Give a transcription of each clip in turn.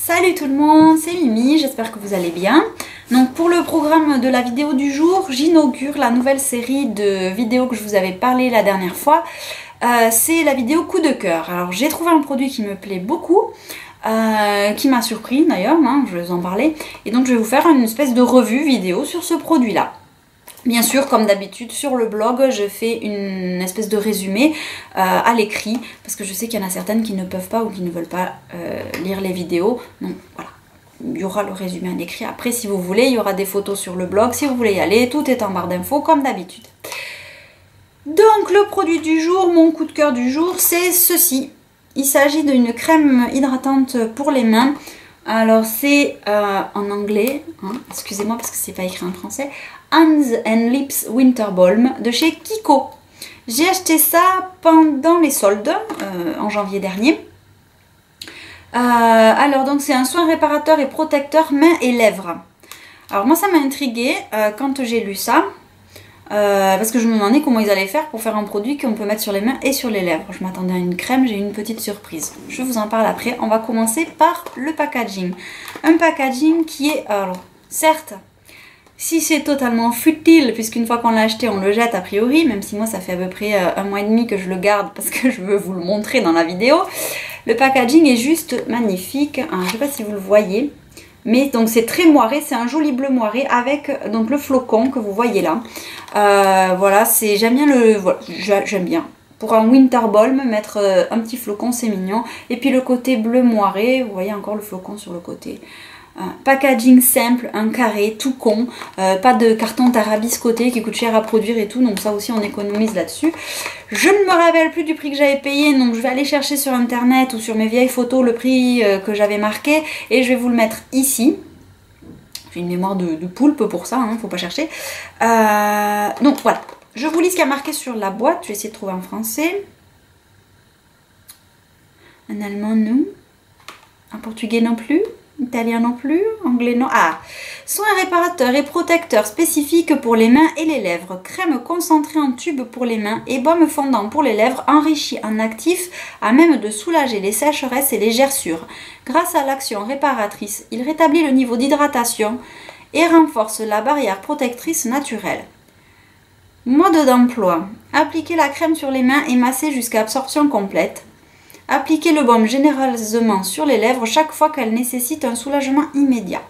Salut tout le monde, c'est Mimi, j'espère que vous allez bien. Donc pour le programme de la vidéo du jour, j'inaugure la nouvelle série de vidéos que je vous avais parlé la dernière fois. C'est la vidéo coup de cœur. Alors j'ai trouvé un produit qui me plaît beaucoup, qui m'a surpris d'ailleurs, hein, je vais vous en parler. Et donc je vais vous faire une espèce de revue vidéo sur ce produit-là. Bien sûr, comme d'habitude, sur le blog, je fais une espèce de résumé à l'écrit, parce que je sais qu'il y en a certaines qui ne peuvent pas ou qui ne veulent pas lire les vidéos. Donc voilà, il y aura le résumé à l'écrit. Après, si vous voulez, il y aura des photos sur le blog. Si vous voulez y aller, tout est en barre d'infos, comme d'habitude. Donc, le produit du jour, mon coup de cœur du jour, c'est ceci. Il s'agit d'une crème hydratante pour les mains. Alors, c'est en anglais, hein, excusez-moi parce que c'est pas écrit en français. Hands and Lips Winter Balm de chez Kiko. J'ai acheté ça pendant les soldes en janvier dernier. Alors donc c'est un soin réparateur et protecteur mains et lèvres. Alors moi ça m'a intriguée quand j'ai lu ça. Parce que je me demandais comment ils allaient faire pour faire un produit qu'on peut mettre sur les mains et sur les lèvres. Je m'attendais à une crème, j'ai eu une petite surprise. Je vous en parle après. On va commencer par le packaging. Un packaging qui est, alors certes, si c'est totalement futile, puisqu'une fois qu'on l'a acheté, on le jette a priori, même si moi ça fait à peu près un mois et demi que je le garde parce que je veux vous le montrer dans la vidéo. Le packaging est juste magnifique, hein, je ne sais pas si vous le voyez, mais donc c'est très moiré, c'est un joli bleu moiré avec donc le flocon que vous voyez là. Voilà, j'aime bien j'aime bien. Pour un winter balm, mettre un petit flocon, c'est mignon. Et puis le côté bleu moiré, vous voyez encore le flocon sur le côté. Packaging simple, un carré, tout con, pas de carton tarabiscoté qui coûte cher à produire et tout, donc ça aussi on économise là-dessus. Je ne me rappelle plus du prix que j'avais payé, donc je vais aller chercher sur internet ou sur mes vieilles photos le prix que j'avais marqué et je vais vous le mettre ici. J'ai une mémoire de poulpe pour ça, hein, faut pas chercher. Donc voilà, je vous lis ce qu'il y a marqué sur la boîte, je vais essayer de trouver en français. En allemand non, en portugais non plus. Italien non plus, anglais non. Ah, soin réparateur et protecteur spécifique pour les mains et les lèvres, crème concentrée en tube pour les mains et baume fondant pour les lèvres enrichi en actifs à même de soulager les sécheresses et les gerçures. Grâce à l'action réparatrice, il rétablit le niveau d'hydratation et renforce la barrière protectrice naturelle. Mode d'emploi. Appliquer la crème sur les mains et masser jusqu'à absorption complète. Appliquez le baume généreusement sur les lèvres chaque fois qu'elle nécessite un soulagement immédiat.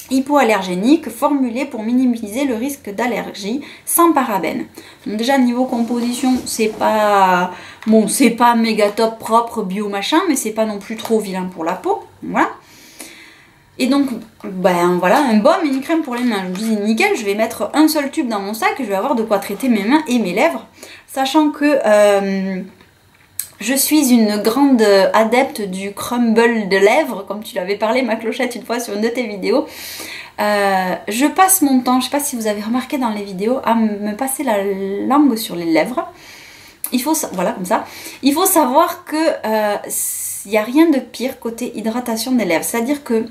Hypoallergénique, formulé pour minimiser le risque d'allergie, sans parabènes. Donc déjà niveau composition, c'est pas bon, c'est pas méga top propre bio machin, mais c'est pas non plus trop vilain pour la peau. Voilà. Et donc, ben voilà, un baume et une crème pour les mains. Je me dis nickel, je vais mettre un seul tube dans mon sac et je vais avoir de quoi traiter mes mains et mes lèvres, sachant que je suis une grande adepte du crumble de lèvres, comme tu l'avais parlé, ma clochette, une fois sur une de tes vidéos. Je passe mon temps, je ne sais pas si vous avez remarqué dans les vidéos, à me passer la langue sur les lèvres. Voilà, comme ça. Il faut savoir que il n'y a rien de pire côté hydratation des lèvres. C'est-à-dire que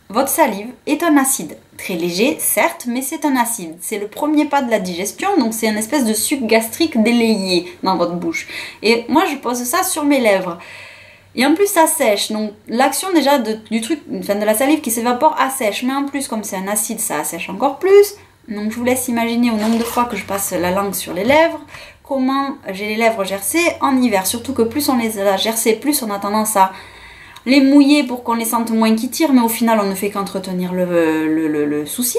votre salive est un acide. Très léger, certes, mais c'est un acide. C'est le premier pas de la digestion, donc c'est une espèce de suc gastrique délayé dans votre bouche. Et moi, je pose ça sur mes lèvres. Et en plus, ça sèche. Donc, l'action déjà du truc, enfin de la salive qui s'évapore, assèche. Mais en plus, comme c'est un acide, ça assèche encore plus. Donc, je vous laisse imaginer au nombre de fois que je passe la langue sur les lèvres, comment j'ai les lèvres gercées en hiver. Surtout que plus on les a gercées, plus on a tendance à les mouiller pour qu'on les sente moins qui tirent, mais au final on ne fait qu'entretenir le souci,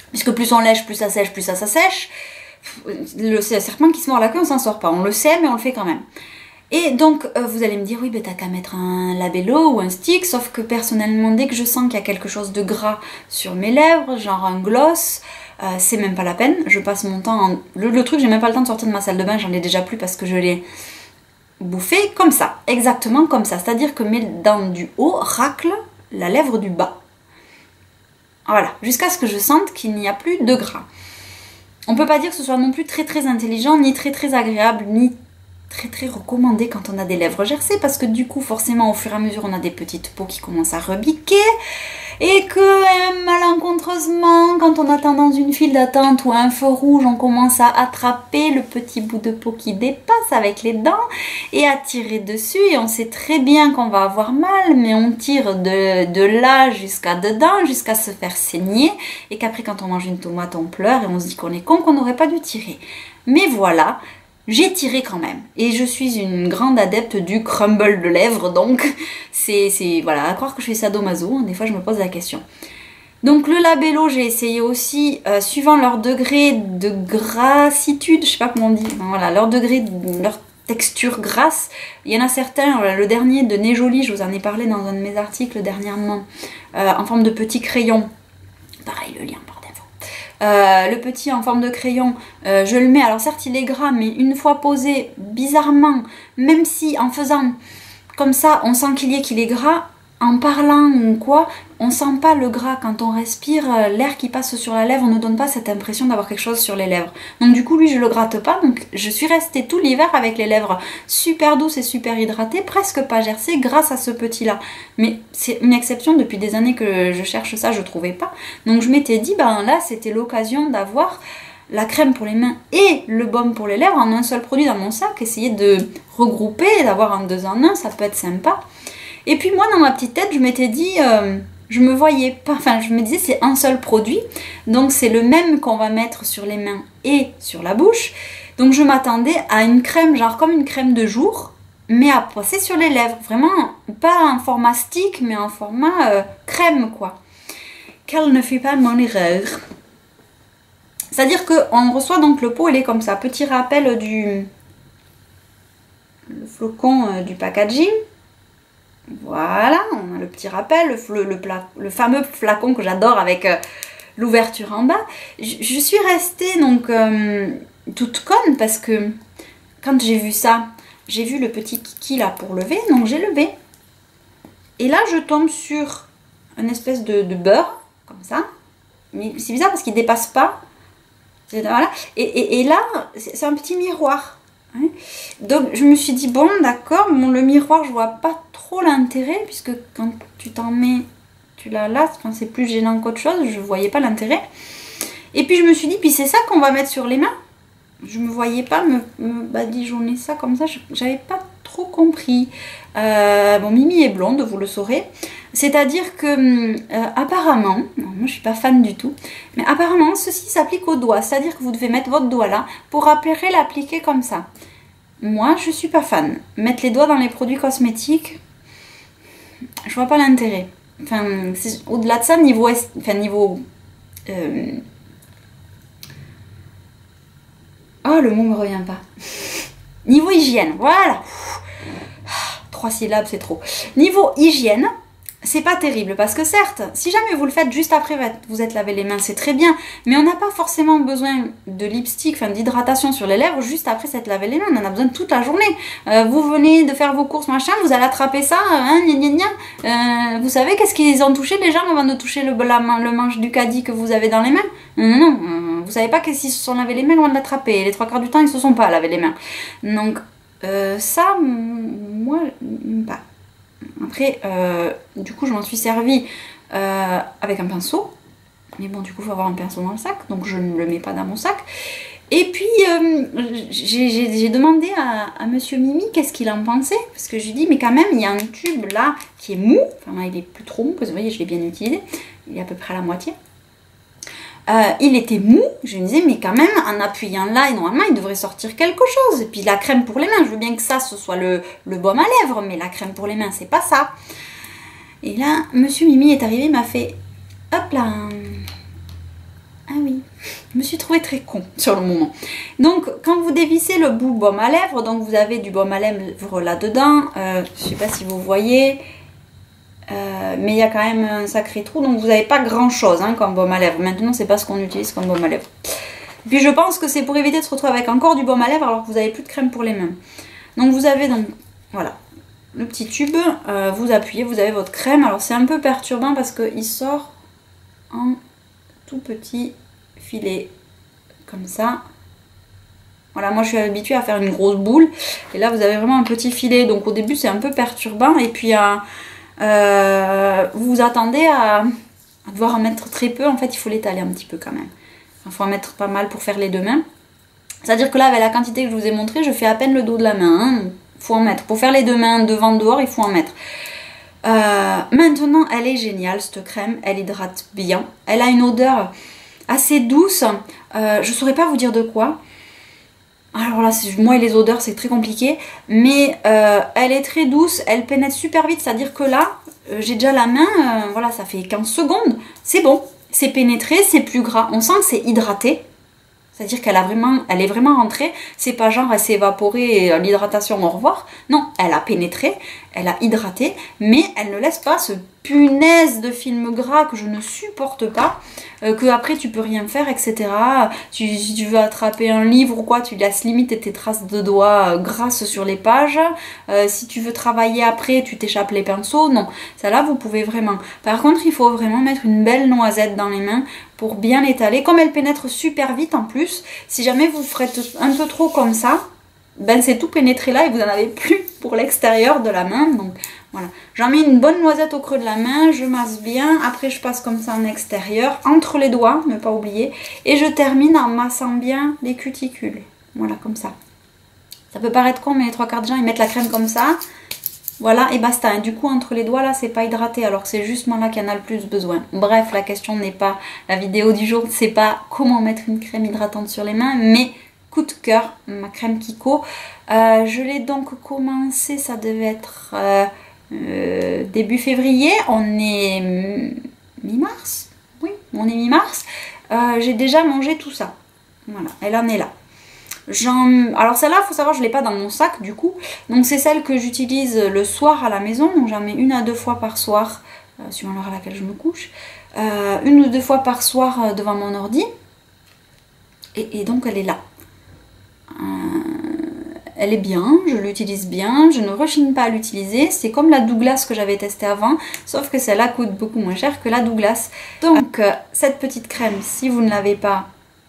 puisque plus on lèche, plus ça sèche, plus ça sèche. Le serpent qui se mord la queue, on s'en sort pas, on le sait, mais on le fait quand même. Et donc vous allez me dire, oui, ben t'as qu'à mettre un labello ou un stick, sauf que personnellement, dès que je sens qu'il y a quelque chose de gras sur mes lèvres, genre un gloss, c'est même pas la peine, je passe mon temps, le truc, j'ai même pas le temps de sortir de ma salle de bain, j'en ai déjà plus parce que je l'ai bouffé comme ça, exactement comme ça, c'est-à-dire que mes dents du haut raclent la lèvre du bas. Voilà, jusqu'à ce que je sente qu'il n'y a plus de gras. On peut pas dire que ce soit non plus très très intelligent, ni très très agréable, ni très très recommandé quand on a des lèvres gercées, parce que du coup forcément au fur et à mesure on a des petites peaux qui commencent à rebiquer, et que malencontreusement, quand on attend dans une file d'attente ou à un feu rouge, on commence à attraper le petit bout de peau qui dépasse avec les dents et à tirer dessus, et on sait très bien qu'on va avoir mal, mais on tire de là jusqu'à dedans, jusqu'à se faire saigner, et qu'après quand on mange une tomate on pleure et on se dit qu'on est con, qu'on n'aurait pas dû tirer. Mais voilà, j'ai tiré quand même, et je suis une grande adepte du crumble de lèvres, donc c'est voilà, à croire que je suis sadomaso, des fois je me pose la question. Donc le labello, j'ai essayé aussi, suivant leur degré de grassitude, je sais pas comment on dit, voilà, leur degré, leur texture grasse. Il y en a certains, le dernier de Nez Joli, je vous en ai parlé dans un de mes articles dernièrement, en forme de petit crayon, pareil le lien par défaut. Le petit en forme de crayon, je le mets, alors certes il est gras, mais une fois posé, bizarrement, même si en faisant comme ça, on sent qu'il est gras, en parlant ou quoi, on sent pas le gras. Quand on respire, l'air qui passe sur la lèvre ne donne pas cette impression d'avoir quelque chose sur les lèvres. Donc du coup, lui, je le gratte pas. Donc je suis restée tout l'hiver avec les lèvres super douces et super hydratées, presque pas gercées grâce à ce petit-là. Mais c'est une exception, depuis des années que je cherche ça, je trouvais pas. Donc je m'étais dit, ben là, c'était l'occasion d'avoir la crème pour les mains et le baume pour les lèvres en un seul produit dans mon sac. Essayer de regrouper, d'avoir un 2 en 1, ça peut être sympa. Et puis moi, dans ma petite tête, je m'étais dit, je me voyais pas, enfin je me disais c'est un seul produit, donc c'est le même qu'on va mettre sur les mains et sur la bouche. Donc je m'attendais à une crème, genre comme une crème de jour, mais à passer sur les lèvres. Vraiment, pas en format stick, mais en format crème, quoi. Quelle ne fait pas mon erreur. C'est-à-dire qu'on reçoit donc le pot, il est comme ça. Petit rappel du le flocon du packaging. Voilà, on a le petit rappel, le fameux flacon que j'adore avec l'ouverture en bas. Je suis restée donc toute conne parce que quand j'ai vu ça, j'ai vu le petit kiki là pour lever, donc j'ai levé. Et là, je tombe sur une espèce de beurre, comme ça. Mais c'est bizarre parce qu'il ne dépasse pas. Voilà. Et là, c'est un petit miroir. Hein. Donc je me suis dit, bon d'accord, bon, le miroir, je vois pas trop l'intérêt, puisque quand tu t'en mets, tu la lasses, enfin, c'est plus gênant qu'autre chose, je voyais pas l'intérêt. Et puis je me suis dit, puis c'est ça qu'on va mettre sur les mains. Je me voyais pas me badigeonner ça comme ça, j'avais pas trop compris. Bon, Mimi est blonde, vous le saurez. C'est-à-dire que apparemment, non, moi je suis pas fan du tout, mais apparemment ceci s'applique au doigt, c'est-à-dire que vous devez mettre votre doigt là pour après l'appliquer comme ça. Moi je suis pas fan. Mettre les doigts dans les produits cosmétiques, je vois pas l'intérêt. Enfin, au-delà de ça, niveau oh, le mot me revient pas. Niveau hygiène, voilà. 3 syllabes, c'est trop. Niveau hygiène, c'est pas terrible parce que certes, si jamais vous le faites juste après vous êtes lavé les mains, c'est très bien, mais on n'a pas forcément besoin de lipstick, enfin d'hydratation sur les lèvres juste après s'être lavé les mains, on en a besoin toute la journée. Vous venez de faire vos courses, machin, vous allez attraper ça, hein, gna gna gna. Vous savez qu'est-ce qu'ils ont touché les gens avant de toucher le manche du caddie que vous avez dans les mains? Non, vous savez pas qu'ils se sont lavé les mains avant de l'attraper, les 3/4 du temps ils se sont pas lavé les mains. Donc ça, moi, pas. Après, du coup, je m'en suis servi avec un pinceau. Mais bon, du coup, il faut avoir un pinceau dans le sac. Donc, je ne le mets pas dans mon sac. Et puis, j'ai demandé à Monsieur Mimi qu'est-ce qu'il en pensait. Parce que je lui dis, mais quand même, il y a un tube là qui est mou. Enfin, là, il est plus trop mou. Parce que vous voyez, je l'ai bien utilisé. Il est à peu près à la moitié. Il était mou, je me disais, mais quand même, en appuyant là, et normalement, il devrait sortir quelque chose. Et puis la crème pour les mains, je veux bien que ça, ce soit le baume à lèvres, mais la crème pour les mains, c'est pas ça. Et là, Monsieur Mimi est arrivé, m'a fait, hop là, ah oui, je me suis trouvée très con sur le moment. Donc, quand vous dévissez le bout baume à lèvres, donc vous avez du baume à lèvres là-dedans, je sais pas si vous voyez... mais il y a quand même un sacré trou, donc vous n'avez pas grand chose hein, comme baume à lèvres. Maintenant, c'est pas ce qu'on utilise comme baume à lèvres. Puis je pense que c'est pour éviter de se retrouver avec encore du baume à lèvres alors que vous n'avez plus de crème pour les mains. Donc vous avez donc, voilà, le petit tube, vous appuyez, vous avez votre crème. Alors c'est un peu perturbant parce qu'il sort en tout petit filet, comme ça. Voilà, moi je suis habituée à faire une grosse boule, et là vous avez vraiment un petit filet, donc au début c'est un peu perturbant, et puis vous vous attendez à à devoir en mettre très peu, en fait il faut l'étaler un petit peu quand même. Il faut en mettre pas mal pour faire les deux mains. C'est-à-dire que là, avec la quantité que je vous ai montré, je fais à peine le dos de la main. Hein. Il faut en mettre. Pour faire les deux mains devant, dehors, il faut en mettre. Maintenant, elle est géniale, cette crème. Elle hydrate bien. Elle a une odeur assez douce. Je ne saurais pas vous dire de quoi. Alors là, moi et les odeurs, c'est très compliqué. Mais elle est très douce. Elle pénètre super vite. C'est-à-dire que là, j'ai déjà la main. Voilà, ça fait 15 secondes. C'est bon. C'est pénétré, c'est plus gras. On sent que c'est hydraté. C'est-à-dire elle est vraiment rentrée. C'est pas genre elle s'est évaporée et l'hydratation au revoir. Non, elle a pénétré, elle a hydraté, mais elle ne laisse pas ce punaise de film gras que je ne supporte pas, que après tu peux rien faire, etc. Si tu veux attraper un livre ou quoi, tu laisses limite tes traces de doigts grasses sur les pages. Si tu veux travailler après, tu t'échappes les pinceaux. Non, ça là vous pouvez vraiment. Par contre, il faut vraiment mettre une belle noisette dans les mains pour bien l'étaler. Comme elle pénètre super vite en plus, si jamais vous faites un peu trop comme ça, ben c'est tout pénétré là et vous n'en avez plus pour l'extérieur de la main. Donc voilà, j'en mets une bonne noisette au creux de la main, je masse bien, après je passe comme ça en extérieur, entre les doigts, ne pas oublier, et je termine en massant bien les cuticules. Voilà, comme ça. Ça peut paraître con, mais les trois quarts des gens ils mettent la crème comme ça. Voilà, et basta. Et du coup, entre les doigts, là, c'est pas hydraté, alors que c'est justement là qu'il y en a le plus besoin. Bref, la question n'est pas, la vidéo du jour, c'est pas comment mettre une crème hydratante sur les mains, mais coup de cœur, ma crème Kiko. Je l'ai donc commencé, ça devait être début février, on est mi-mars. Oui, on est mi-mars. J'ai déjà mangé tout ça. Voilà, elle en est là. Alors celle-là, il faut savoir, je ne l'ai pas dans mon sac du coup. Donc c'est celle que j'utilise le soir à la maison. Donc j'en mets 1 à 2 fois par soir, suivant l'heure à laquelle je me couche. 1 ou 2 fois par soir devant mon ordi. Et donc elle est là. Elle est bien, je l'utilise bien, je ne rechigne pas à l'utiliser. C'est comme la Douglas que j'avais testée avant, sauf que celle-là coûte beaucoup moins cher que la Douglas. Donc cette petite crème, si vous ne l'avez pas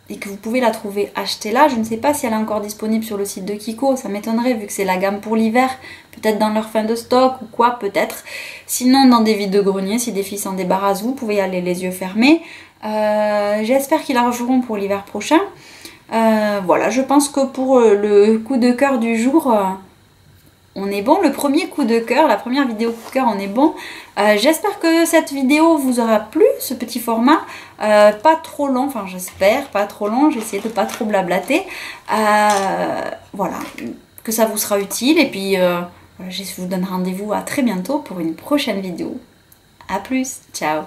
et que vous pouvez la trouver, achetez-la. Je ne sais pas si elle est encore disponible sur le site de Kiko, ça m'étonnerait vu que c'est la gamme pour l'hiver. Peut-être dans leur fin de stock ou quoi, peut-être. Sinon dans des vides-greniers, si des filles s'en débarrassent, vous pouvez y aller les yeux fermés. J'espère qu'ils la referont pour l'hiver prochain. Voilà, je pense que pour le coup de cœur du jour, on est bon. Le premier coup de cœur, la première vidéo coup de cœur, on est bon. J'espère que cette vidéo vous aura plu, ce petit format. Pas trop long, enfin j'espère, pas trop long. J'ai essayé de pas trop blablater. Voilà, que ça vous sera utile. Et puis, je vous donne rendez-vous à très bientôt pour une prochaine vidéo. A plus, ciao!